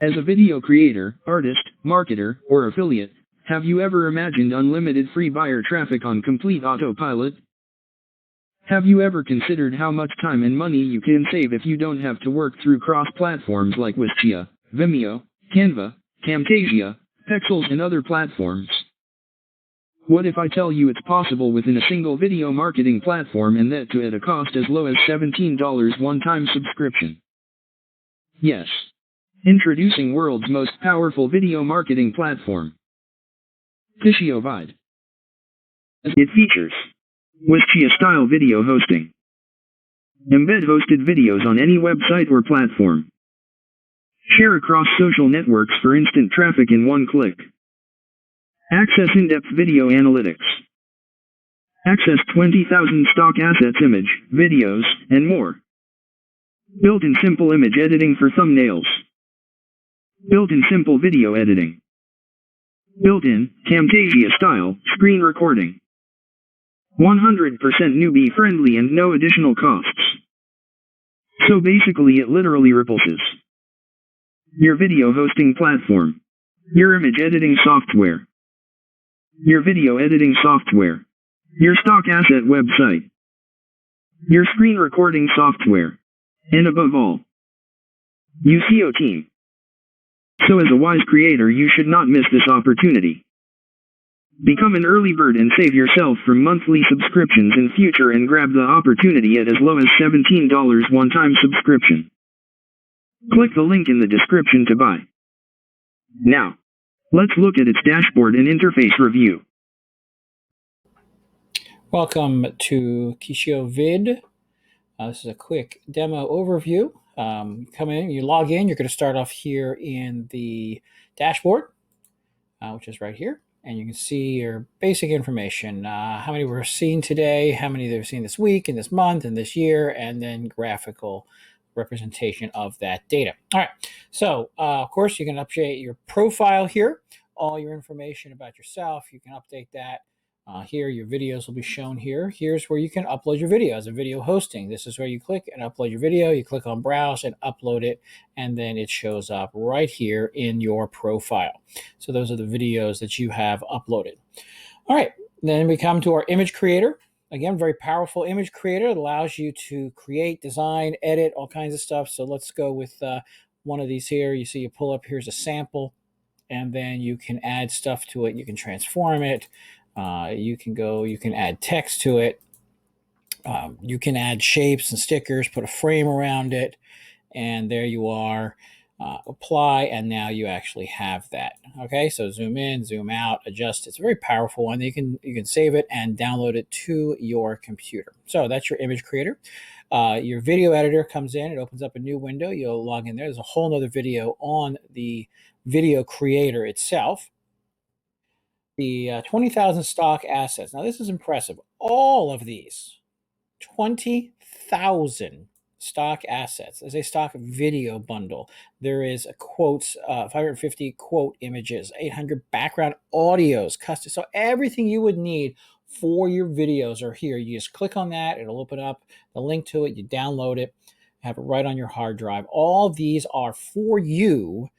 As a video creator, artist, marketer, or affiliate, have you ever imagined unlimited free buyer traffic on complete autopilot? Have you ever considered how much time and money you can save if you don't have to work through cross-platforms like Wistia, Vimeo, Canva, Camtasia, Pexels, and other platforms? What if I tell you it's possible within a single video marketing platform, and that too at a cost as low as $17 one-time subscription? Yes. Introducing world's most powerful video marketing platform, QishioVid. It features Wistia-style video hosting. Embed hosted videos on any website or platform. Share across social networks for instant traffic in one click. Access in-depth video analytics. Access 20,000 stock assets, image, videos, and more. Built-in simple image editing for thumbnails. Built-in simple video editing. Built-in, camtasia-style, screen recording. 100% newbie friendly and no additional costs. So basically it literally repulses your video hosting platform, your image editing software, your video editing software, your stock asset website, your screen recording software, and above all, SEO TEAM. So as a wise creator, you should not miss this opportunity. Become an early bird and save yourself from monthly subscriptions in future, and grab the opportunity at as low as $17 one-time subscription. Click the link in the description to buy. Now, let's look at its dashboard and interface review. Welcome to QishioVid. This is a quick demo overview. Come in, you log in, you're going to start off here in the dashboard, which is right here. And you can see your basic information, how many we're seeing today, how many they've seen this week and this month and this year, and then graphical representation of that data. All right, so of course you can update your profile here, all your information about yourself. You can update that. Here, your videos will be shown here. Here's where you can upload your video as a video hosting. This is where you click and upload your video. You click on browse and upload it, and then it shows up right here in your profile. So those are the videos that you have uploaded. All right, then we come to our image creator. Again, very powerful image creator. It allows you to create, design, edit, all kinds of stuff. So let's go with one of these here. You see, you pull up, here's a sample, and then you can add stuff to it. You can transform it. You can add text to it. You can add shapes and stickers, put a frame around it, and there you are. Apply, and now you actually have that. Okay, so zoom in, zoom out, adjust. It's a very powerful one. You can save it and download it to your computer. So that's your image creator. Your video editor comes in. It opens up a new window. You'll log in there. There's a whole nother video on the video creator itself. The 20,000 stock assets. Now, this is impressive. All of these 20,000 stock assets is a stock video bundle. There is a quotes, 550 quote images, 800 background audios, custom. So everything you would need for your videos are here. You just click on that. It'll open up the link to it. You download it, have it right on your hard drive. All these are for you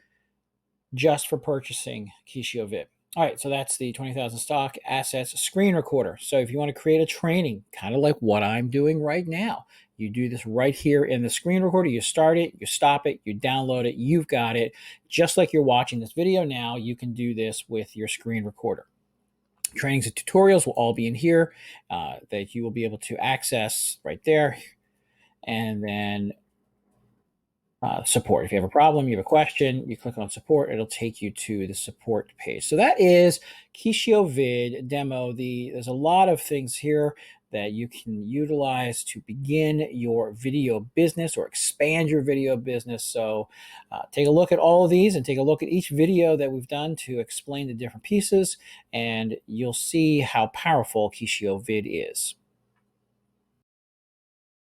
just for purchasing QishioVid. All right, so that's the 20,000 stock assets screen recorder. So if you want to create a training, kind of like what I'm doing right now, you do this right here in the screen recorder. You start it, you stop it, you download it, you've got it. Just like you're watching this video now, you can do this with your screen recorder. Trainings and tutorials will all be in here that you will be able to access right there. And then support. If you have a problem, you have a question, you click on support, it'll take you to the support page. So that is QishioVid demo. There's a lot of things here that you can utilize to begin your video business or expand your video business. So take a look at all of these and take a look at each video that we've done to explain the different pieces, and you'll see how powerful QishioVid is.